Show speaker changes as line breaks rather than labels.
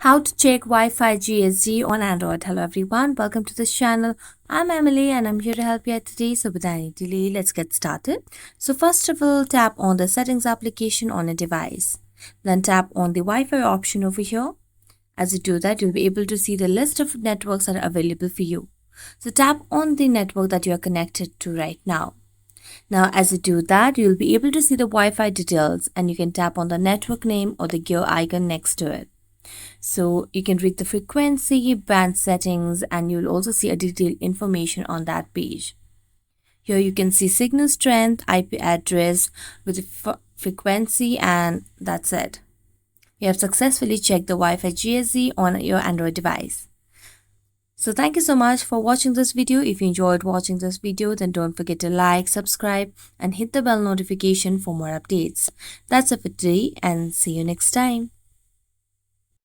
How to check Wi-Fi GHz on Android. Hello everyone, welcome to this channel. I'm Emily and I'm here to help you out today. So without any delay, let's get started. So first of all, tap on the settings application on a device. Then tap on the Wi-Fi option over here. As you do that, you'll be able to see the list of networks that are available for you. So tap on the network that you are connected to right now. Now, as you do that, you'll be able to see the Wi-Fi details and you can tap on the network name or the gear icon next to it. So you can read the frequency, band settings, and you'll also see a detailed information on that page. Here you can see signal strength, IP address with the frequency, and that's it. You have successfully checked the Wi-Fi GHz on your Android device. So thank you so much for watching this video. If you enjoyed watching this video, then don't forget to like, subscribe, and hit the bell notification for more updates. That's it for today, and see you next time.